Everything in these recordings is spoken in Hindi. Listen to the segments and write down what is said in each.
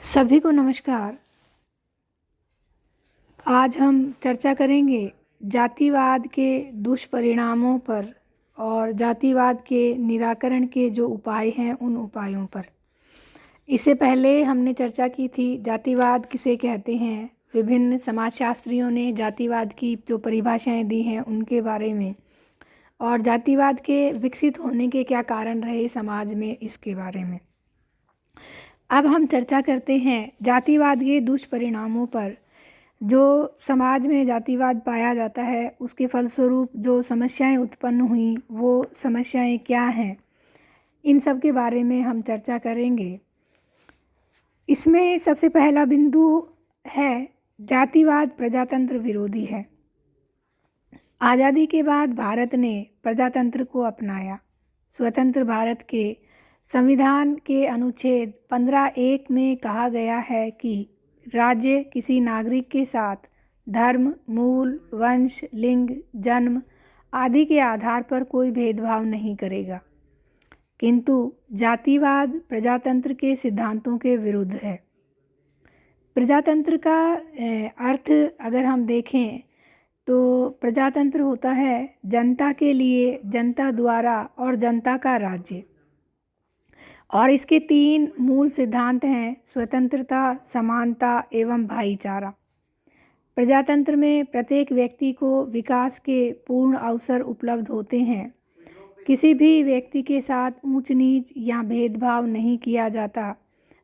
सभी को नमस्कार। आज हम चर्चा करेंगे जातिवाद के दुष्परिणामों पर और जातिवाद के निराकरण के जो उपाय हैं उन उपायों पर। इससे पहले हमने चर्चा की थी जातिवाद किसे कहते हैं, विभिन्न समाजशास्त्रियों ने जातिवाद की जो परिभाषाएं दी हैं उनके बारे में, और जातिवाद के विकसित होने के क्या कारण रहे समाज में इसके बारे में। अब हम चर्चा करते हैं जातिवाद के दुष्परिणामों पर। जो समाज में जातिवाद पाया जाता है उसके फलस्वरूप जो समस्याएं उत्पन्न हुई वो समस्याएं क्या हैं, इन सब के बारे में हम चर्चा करेंगे। इसमें सबसे पहला बिंदु है जातिवाद प्रजातंत्र विरोधी है। आज़ादी के बाद भारत ने प्रजातंत्र को अपनाया। स्वतंत्र भारत के संविधान के अनुच्छेद 15(1) में कहा गया है कि राज्य किसी नागरिक के साथ धर्म, मूल, वंश, लिंग, जन्म आदि के आधार पर कोई भेदभाव नहीं करेगा। किंतु जातिवाद प्रजातंत्र के सिद्धांतों के विरुद्ध है। प्रजातंत्र का अर्थ अगर हम देखें तो प्रजातंत्र होता है जनता के लिए, जनता द्वारा और जनता का राज्य। और इसके 3 मूल सिद्धांत हैं: स्वतंत्रता, समानता एवं भाईचारा। प्रजातंत्र में प्रत्येक व्यक्ति को विकास के पूर्ण अवसर उपलब्ध होते हैं। किसी भी व्यक्ति के साथ ऊंच नीच या भेदभाव नहीं किया जाता।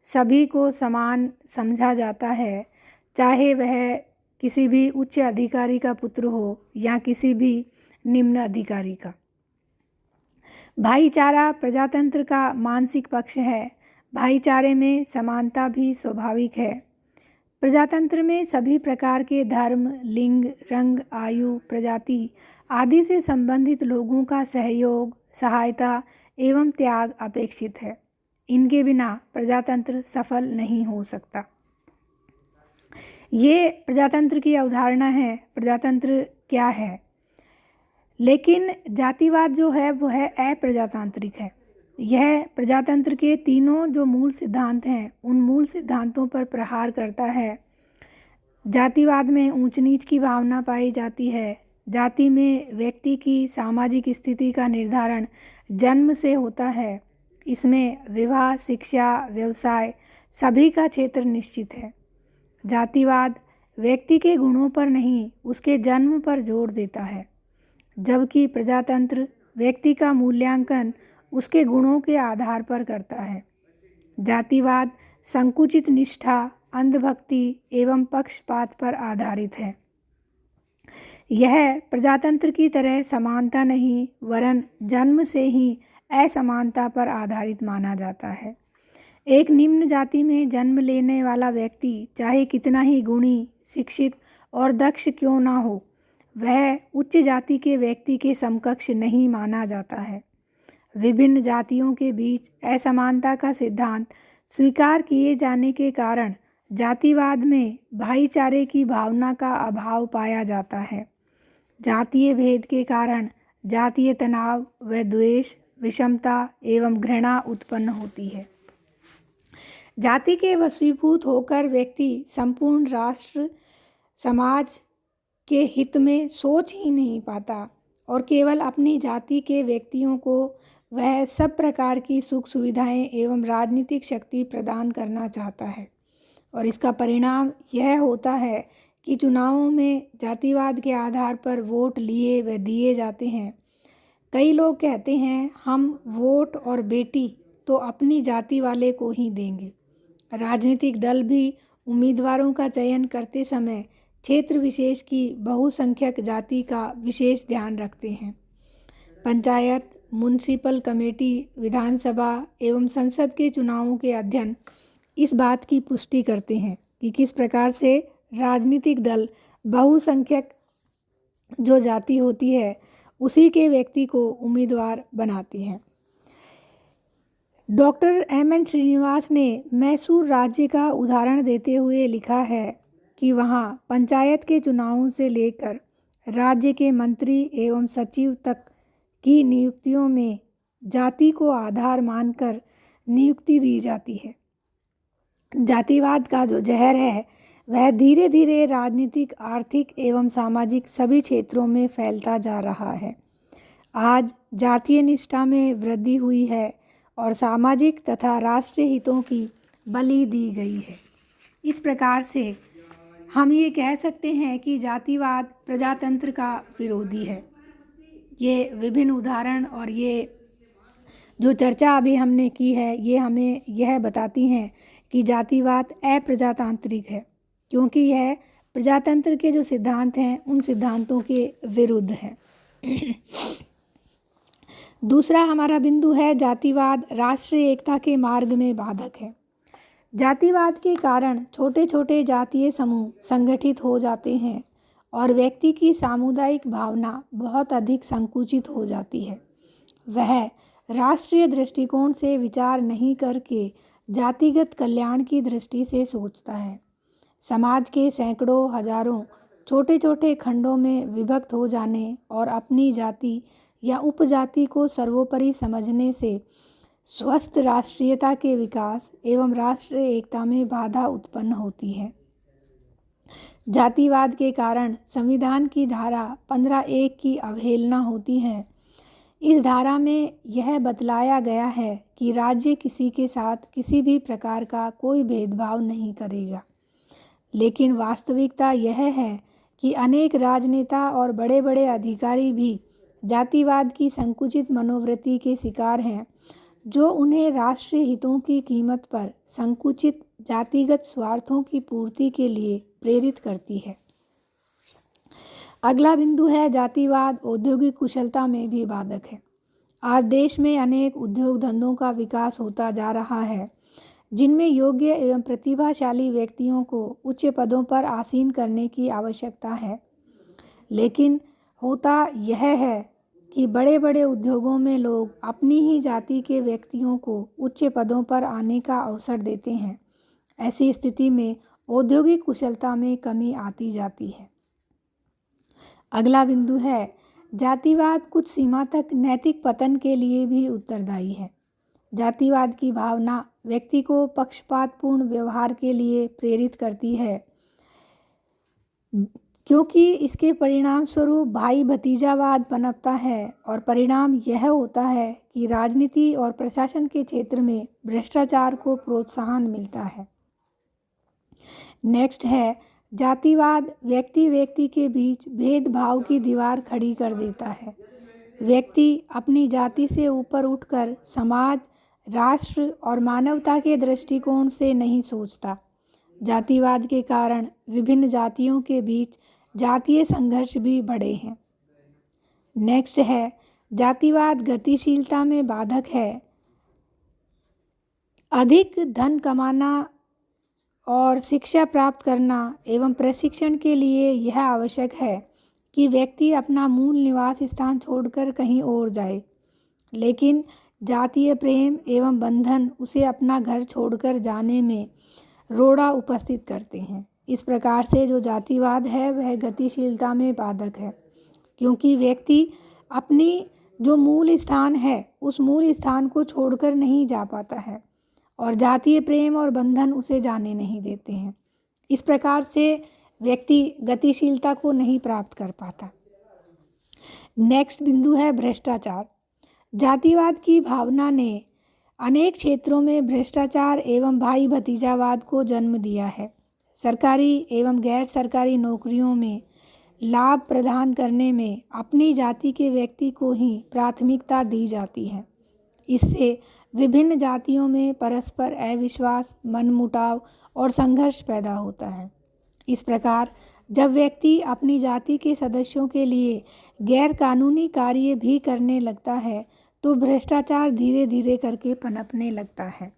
सभी को समान समझा जाता है, चाहे वह किसी भी उच्च अधिकारी का पुत्र हो या किसी भी निम्न अधिकारी का। भाईचारा प्रजातंत्र का मानसिक पक्ष है। भाईचारे में समानता भी स्वाभाविक है। प्रजातंत्र में सभी प्रकार के धर्म, लिंग, रंग, आयु, प्रजाति आदि से संबंधित लोगों का सहयोग, सहायता एवं त्याग अपेक्षित है। इनके बिना प्रजातंत्र सफल नहीं हो सकता। ये प्रजातंत्र की अवधारणा है, प्रजातंत्र क्या है। लेकिन जातिवाद जो है वो है अप्रजातांत्रिक है। यह प्रजातंत्र के तीनों जो मूल सिद्धांत हैं उन मूल सिद्धांतों पर प्रहार करता है। जातिवाद में ऊंच नीच की भावना पाई जाती है। जाति में व्यक्ति की सामाजिक स्थिति का निर्धारण जन्म से होता है। इसमें विवाह, शिक्षा, व्यवसाय सभी का क्षेत्र निश्चित है। जातिवाद व्यक्ति के गुणों पर नहीं, उसके जन्म पर जोर देता है, जबकि प्रजातंत्र व्यक्ति का मूल्यांकन उसके गुणों के आधार पर करता है। जातिवाद संकुचित निष्ठा, अंधभक्ति एवं पक्षपात पर आधारित है। यह प्रजातंत्र की तरह समानता नहीं वरन जन्म से ही असमानता पर आधारित माना जाता है। एक निम्न जाति में जन्म लेने वाला व्यक्ति चाहे कितना ही गुणी, शिक्षित और दक्ष क्यों ना हो, वह उच्च जाति के व्यक्ति के समकक्ष नहीं माना जाता है। विभिन्न जातियों के बीच असमानता का सिद्धांत स्वीकार किए जाने के कारण जातिवाद में भाईचारे की भावना का अभाव पाया जाता है। जातीय भेद के कारण जातीय तनाव व द्वेष, विषमता एवं घृणा उत्पन्न होती है। जाति के वशीभूत होकर व्यक्ति संपूर्ण राष्ट्र समाज के हित में सोच ही नहीं पाता और केवल अपनी जाति के व्यक्तियों को वह सब प्रकार की सुख सुविधाएं एवं राजनीतिक शक्ति प्रदान करना चाहता है। और इसका परिणाम यह होता है कि चुनावों में जातिवाद के आधार पर वोट लिए व दिए जाते हैं। कई लोग कहते हैं हम वोट और बेटी तो अपनी जाति वाले को ही देंगे। राजनीतिक दल भी उम्मीदवारों का चयन करते समय क्षेत्र विशेष की बहुसंख्यक जाति का विशेष ध्यान रखते हैं। पंचायत, म्युनिसिपल कमेटी, विधानसभा एवं संसद के चुनावों के अध्ययन इस बात की पुष्टि करते हैं कि किस प्रकार से राजनीतिक दल बहुसंख्यक जो जाति होती है उसी के व्यक्ति को उम्मीदवार बनाती हैं। Doctor M.N. श्रीनिवास ने मैसूर राज्य का उदाहरण देते हुए लिखा है कि वहाँ पंचायत के चुनावों से लेकर राज्य के मंत्री एवं सचिव तक की नियुक्तियों में जाति को आधार मानकर नियुक्ति दी जाती है। जातिवाद का जो जहर है वह धीरे धीरे राजनीतिक, आर्थिक एवं सामाजिक सभी क्षेत्रों में फैलता जा रहा है। आज जातीय निष्ठा में वृद्धि हुई है और सामाजिक तथा राष्ट्रीय हितों की बलि दी गई है। इस प्रकार से हम ये कह सकते हैं कि जातिवाद प्रजातंत्र का विरोधी है। ये विभिन्न उदाहरण और ये जो चर्चा अभी हमने की है ये हमें यह बताती हैं कि जातिवाद अप्रजातांत्रिक है, क्योंकि यह प्रजातंत्र के जो सिद्धांत हैं उन सिद्धांतों के विरुद्ध है। दूसरा हमारा बिंदु है जातिवाद राष्ट्रीय एकता के मार्ग में बाधक है। जातिवाद के कारण छोटे छोटे जातीय समूह संगठित हो जाते हैं और व्यक्ति की सामुदायिक भावना बहुत अधिक संकुचित हो जाती है। वह राष्ट्रीय दृष्टिकोण से विचार नहीं करके जातिगत कल्याण की दृष्टि से सोचता है। समाज के सैकड़ों हजारों छोटे छोटे खंडों में विभक्त हो जाने और अपनी जाति या उपजाति को सर्वोपरि समझने से स्वस्थ राष्ट्रीयता के विकास एवं राष्ट्रीय एकता में बाधा उत्पन्न होती है। जातिवाद के कारण संविधान की धारा 15(1) की अवहेलना होती है। इस धारा में यह बतलाया गया है कि राज्य किसी के साथ किसी भी प्रकार का कोई भेदभाव नहीं करेगा, लेकिन वास्तविकता यह है कि अनेक राजनेता और बड़े बड़े अधिकारी भी जातिवाद की संकुचित मनोवृत्ति के शिकार हैं, जो उन्हें राष्ट्रीय हितों की कीमत पर संकुचित जातिगत स्वार्थों की पूर्ति के लिए प्रेरित करती है। अगला बिंदु है जातिवाद औद्योगिक कुशलता में भी बाधक है। आज देश में अनेक उद्योग धंधों का विकास होता जा रहा है, जिनमें योग्य एवं प्रतिभाशाली व्यक्तियों को उच्च पदों पर आसीन करने की आवश्यकता है। लेकिन होता यह है कि बड़े बड़े उद्योगों में लोग अपनी ही जाति के व्यक्तियों को उच्च पदों पर आने का अवसर देते हैं। ऐसी स्थिति में औद्योगिक कुशलता में कमी आती जाती है। अगला बिंदु है जातिवाद कुछ सीमा तक नैतिक पतन के लिए भी उत्तरदायी है। जातिवाद की भावना व्यक्ति को पक्षपातपूर्ण व्यवहार के लिए प्रेरित करती है, क्योंकि इसके परिणाम स्वरूप भाई भतीजावाद पनपता है और परिणाम यह होता है कि राजनीति और प्रशासन के क्षेत्र में भ्रष्टाचार को प्रोत्साहन मिलता है। नेक्स्ट है जातिवाद व्यक्ति व्यक्ति के बीच भेदभाव की दीवार खड़ी कर देता है। व्यक्ति अपनी जाति से ऊपर उठकर समाज, राष्ट्र और मानवता के दृष्टिकोण से नहीं सोचता। जातिवाद के कारण विभिन्न जातियों के बीच जातीय संघर्ष भी बढ़े हैं। नेक्स्ट है जातिवाद गतिशीलता में बाधक है। अधिक धन कमाना और शिक्षा प्राप्त करना एवं प्रशिक्षण के लिए यह आवश्यक है कि व्यक्ति अपना मूल निवास स्थान छोड़कर कहीं और जाए, लेकिन जातीय प्रेम एवं बंधन उसे अपना घर छोड़कर जाने में रोड़ा उपस्थित करते हैं। इस प्रकार से जो जातिवाद है वह गतिशीलता में बाधक है, क्योंकि व्यक्ति अपनी जो मूल स्थान है उस मूल स्थान को छोड़कर नहीं जा पाता है और जातीय प्रेम और बंधन उसे जाने नहीं देते हैं। इस प्रकार से व्यक्ति गतिशीलता को नहीं प्राप्त कर पाता। नेक्स्ट बिंदु है भ्रष्टाचार। जातिवाद की भावना ने अनेक क्षेत्रों में भ्रष्टाचार एवं भाई भतीजावाद को जन्म दिया है। सरकारी एवं गैर सरकारी नौकरियों में लाभ प्रदान करने में अपनी जाति के व्यक्ति को ही प्राथमिकता दी जाती है। इससे विभिन्न जातियों में परस्पर अविश्वास, मनमुटाव और संघर्ष पैदा होता है। इस प्रकार जब व्यक्ति अपनी जाति के सदस्यों के लिए गैर कानूनी कार्य भी करने लगता है तो भ्रष्टाचार धीरे धीरे करके पनपने लगता है।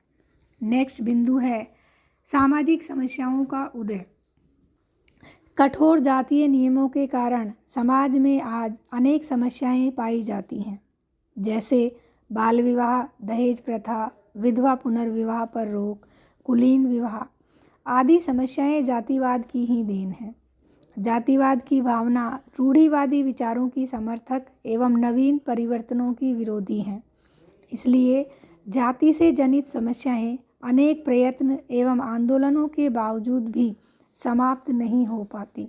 नेक्स्ट बिंदु है सामाजिक समस्याओं का उदय। कठोर जातीय नियमों के कारण समाज में आज अनेक समस्याएं पाई जाती हैं, जैसे बाल विवाह, दहेज प्रथा, विधवा पुनर्विवाह पर रोक, कुलीन विवाह आदि समस्याएं जातिवाद की ही देन है। जातिवाद की भावना रूढ़िवादी विचारों की समर्थक एवं नवीन परिवर्तनों की विरोधी हैं। इसलिए जाति से जनित समस्याएं अनेक प्रयत्न एवं आंदोलनों के बावजूद भी समाप्त नहीं हो पाती।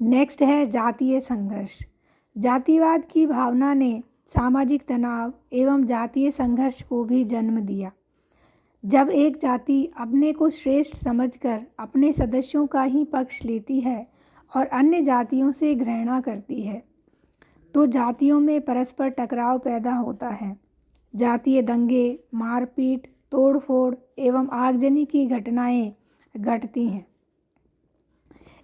नेक्स्ट है जातीय संघर्ष। जातिवाद की भावना ने सामाजिक तनाव एवं जातीय संघर्ष को भी जन्म दिया। जब एक जाति अपने को श्रेष्ठ समझकर अपने सदस्यों का ही पक्ष लेती है और अन्य जातियों से घृणा करती है, तो जातियों में परस्पर टकराव पैदा होता है। जातीय दंगे, मारपीट, तोड़फोड़ एवं आगजनी की घटनाएं घटती हैं।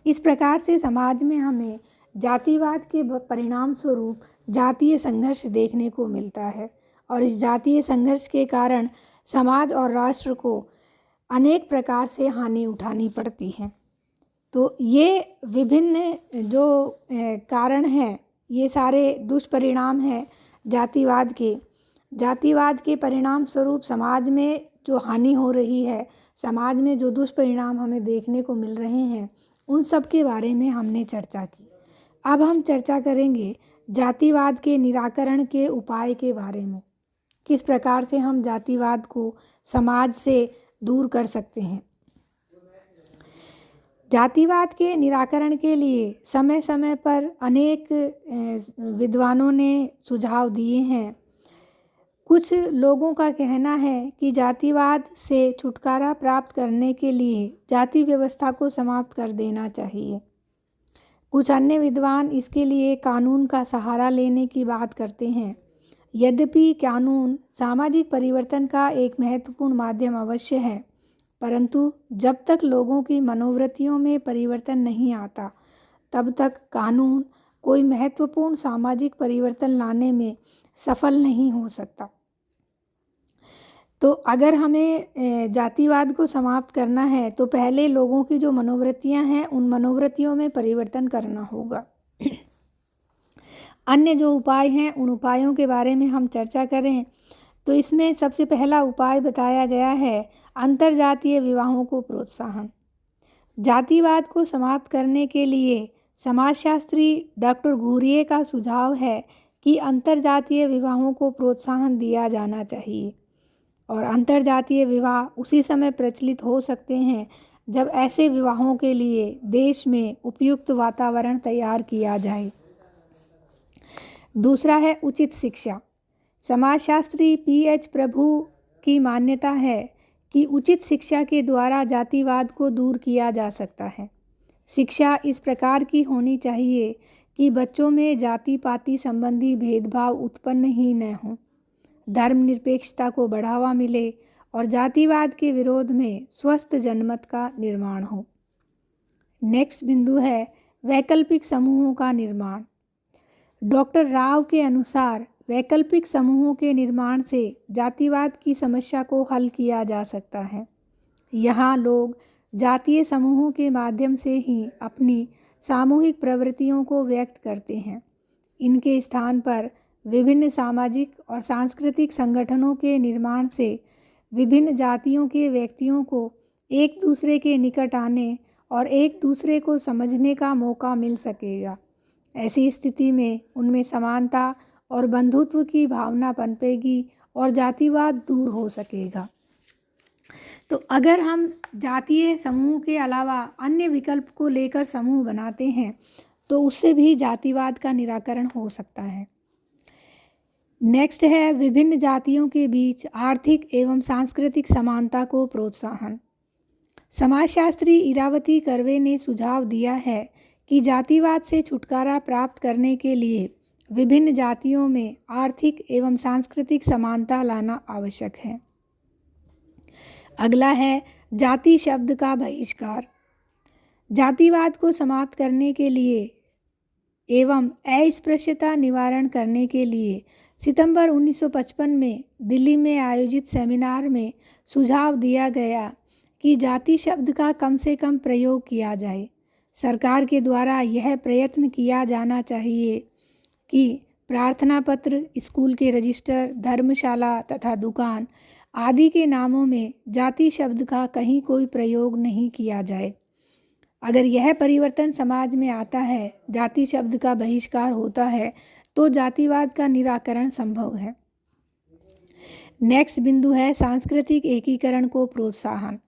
इस प्रकार से समाज में हमें जातिवाद के परिणाम स्वरूप जातीय संघर्ष देखने को मिलता है और इस जातीय संघर्ष के कारण समाज और राष्ट्र को अनेक प्रकार से हानि उठानी पड़ती है। तो ये विभिन्न जो कारण हैं, ये सारे दुष्परिणाम हैं जातिवाद के। जातिवाद के परिणाम स्वरूप समाज में जो हानि हो रही है, समाज में जो दुष्परिणाम हमें देखने को मिल रहे हैं, उन सब के बारे में हमने चर्चा की। अब हम चर्चा करेंगे जातिवाद के निराकरण के उपाय के बारे में। किस प्रकार से हम जातिवाद को समाज से दूर कर सकते हैं। जातिवाद के निराकरण के लिए समय समय पर अनेक विद्वानों ने सुझाव दिए हैं। कुछ लोगों का कहना है कि जातिवाद से छुटकारा प्राप्त करने के लिए जाति व्यवस्था को समाप्त कर देना चाहिए। कुछ अन्य विद्वान इसके लिए कानून का सहारा लेने की बात करते हैं। यद्यपि कानून सामाजिक परिवर्तन का एक महत्वपूर्ण माध्यम अवश्य है, परंतु जब तक लोगों की मनोवृत्तियों में परिवर्तन नहीं आता, तब तक कानून कोई महत्वपूर्ण सामाजिक परिवर्तन लाने में सफल नहीं हो सकता। तो अगर हमें जातिवाद को समाप्त करना है तो पहले लोगों की जो मनोवृत्तियां हैं, उन मनोवृत्तियों में परिवर्तन करना होगा। अन्य जो उपाय हैं, उन उपायों के बारे में हम चर्चा करें तो इसमें सबसे पहला उपाय बताया गया है अंतरजातीय विवाहों को प्रोत्साहन। जातिवाद को समाप्त करने के लिए समाजशास्त्री डॉक्टर घुरिये का सुझाव है कि अंतरजातीय विवाहों को प्रोत्साहन दिया जाना चाहिए और अंतरजातीय विवाह उसी समय प्रचलित हो सकते हैं जब ऐसे विवाहों के लिए देश में उपयुक्त वातावरण तैयार किया जाए। दूसरा है उचित शिक्षा। समाजशास्त्री पीएच प्रभु की मान्यता है कि उचित शिक्षा के द्वारा जातिवाद को दूर किया जा सकता है। शिक्षा इस प्रकार की होनी चाहिए कि बच्चों में जाति पाति संबंधी भेदभाव उत्पन्न ही न हो, धर्मनिरपेक्षता को बढ़ावा मिले और जातिवाद के विरोध में स्वस्थ जनमत का निर्माण हो। नेक्स्ट बिंदु है वैकल्पिक समूहों का निर्माण। डॉक्टर राव के अनुसार वैकल्पिक समूहों के निर्माण से जातिवाद की समस्या को हल किया जा सकता है। यहाँ लोग जातीय समूहों के माध्यम से ही अपनी सामूहिक प्रवृत्तियों को व्यक्त करते हैं। इनके स्थान पर विभिन्न सामाजिक और सांस्कृतिक संगठनों के निर्माण से विभिन्न जातियों के व्यक्तियों को एक दूसरे के निकट आने और एक दूसरे को समझने का मौका मिल सकेगा। ऐसी स्थिति में उनमें समानता और बंधुत्व की भावना पनपेगी और जातिवाद दूर हो सकेगा। तो अगर हम जातीय समूह के अलावा अन्य विकल्प को लेकर समूह बनाते हैं तो उससे भी जातिवाद का निराकरण हो सकता है। नेक्स्ट है विभिन्न जातियों के बीच आर्थिक एवं सांस्कृतिक समानता को प्रोत्साहन। समाजशास्त्री इरावती कर्वे ने सुझाव दिया है कि जातिवाद से छुटकारा प्राप्त करने के लिए विभिन्न जातियों में आर्थिक एवं सांस्कृतिक समानता लाना आवश्यक है। अगला है जाति शब्द का बहिष्कार। जातिवाद को समाप्त करने के लिए एवं अस्पृश्यता निवारण करने के लिए सितंबर 1955 में दिल्ली में आयोजित सेमिनार में सुझाव दिया गया कि जाति शब्द का कम से कम प्रयोग किया जाए। सरकार के द्वारा यह प्रयत्न किया जाना चाहिए कि प्रार्थना पत्र, स्कूल के रजिस्टर, धर्मशाला तथा दुकान आदि के नामों में जाति शब्द का कहीं कोई प्रयोग नहीं किया जाए। अगर यह परिवर्तन समाज में आता है, जाति शब्द का बहिष्कार होता है, तो जातिवाद का निराकरण संभव है। नेक्स्ट बिंदु है सांस्कृतिक एकीकरण को प्रोत्साहन।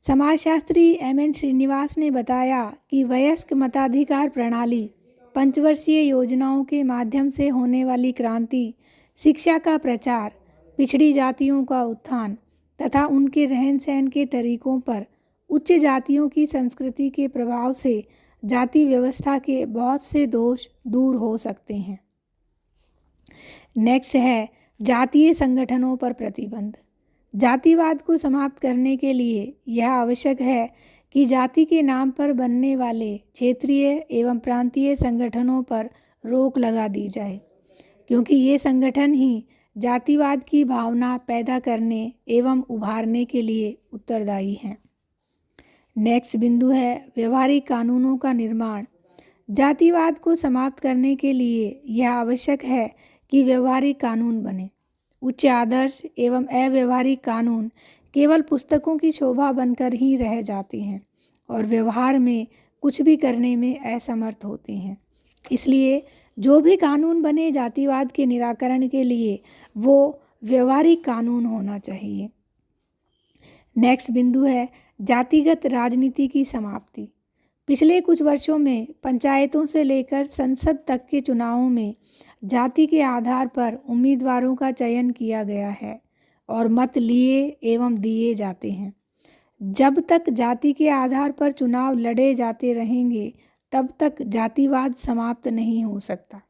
समाजशास्त्री एम.एन. श्रीनिवास ने बताया कि वयस्क मताधिकार प्रणाली, पंचवर्षीय योजनाओं के माध्यम से होने वाली क्रांति, शिक्षा का प्रचार, पिछड़ी जातियों का उत्थान तथा उनके रहन सहन के तरीकों पर उच्च जातियों की संस्कृति के प्रभाव से जाति व्यवस्था के बहुत से दोष दूर हो सकते हैं। नेक्स्ट है जातीय संगठनों पर प्रतिबंध। जातिवाद को समाप्त करने के लिए यह आवश्यक है कि जाति के नाम पर बनने वाले क्षेत्रीय एवं प्रांतीय संगठनों पर रोक लगा दी जाए, क्योंकि ये संगठन ही जातिवाद की भावना पैदा करने एवं उभारने के लिए उत्तरदायी हैं। नेक्स्ट बिंदु है व्यवहारिक कानूनों का निर्माण। जातिवाद को समाप्त करने के लिए यह आवश्यक है कि व्यवहारिक कानून बने। उच्च आदर्श एवं अव्यवहारिक कानून केवल पुस्तकों की शोभा बनकर ही रह जाते हैं और व्यवहार में कुछ भी करने में असमर्थ होते हैं। इसलिए जो भी कानून बने जातिवाद के निराकरण के लिए, वो व्यवहारिक कानून होना चाहिए। नेक्स्ट बिंदु है जातिगत राजनीति की समाप्ति। पिछले कुछ वर्षों में पंचायतों से लेकर संसद तक के चुनावों में जाति के आधार पर उम्मीदवारों का चयन किया गया है और मत लिए एवं दिए जाते हैं। जब तक जाति के आधार पर चुनाव लड़े जाते रहेंगे, तब तक जातिवाद समाप्त नहीं हो सकता,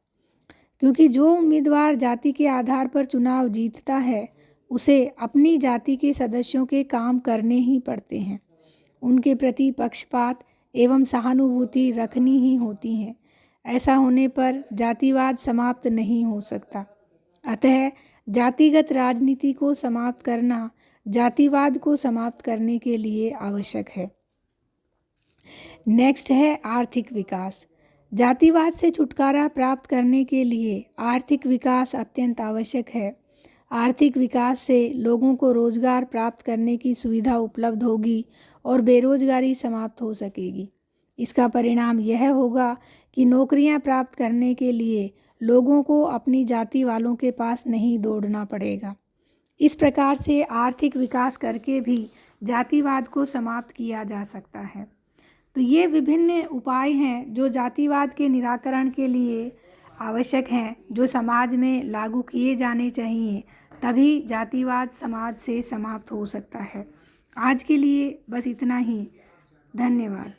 क्योंकि जो उम्मीदवार जाति के आधार पर चुनाव जीतता है, उसे अपनी जाति के सदस्यों के काम करने ही पड़ते हैं। उनके प्रति पक्षपात एवं सहानुभूति रखनी ही होती है। ऐसा होने पर जातिवाद समाप्त नहीं हो सकता। अतः जातिगत राजनीति को समाप्त करना जातिवाद को समाप्त करने के लिए आवश्यक है। नेक्स्ट है आर्थिक विकास। जातिवाद से छुटकारा प्राप्त करने के लिए आर्थिक विकास अत्यंत आवश्यक है। आर्थिक विकास से लोगों को रोजगार प्राप्त करने की सुविधा उपलब्ध होगी और बेरोजगारी समाप्त हो सकेगी। इसका परिणाम यह होगा कि नौकरियां प्राप्त करने के लिए लोगों को अपनी जाति वालों के पास नहीं दौड़ना पड़ेगा। इस प्रकार से आर्थिक विकास करके भी जातिवाद को समाप्त किया जा सकता है। तो ये विभिन्न उपाय हैं जो जातिवाद के निराकरण के लिए आवश्यक हैं, जो समाज में लागू किए जाने चाहिए, तभी जातिवाद समाज से समाप्त हो सकता है। आज के लिए बस इतना ही। धन्यवाद।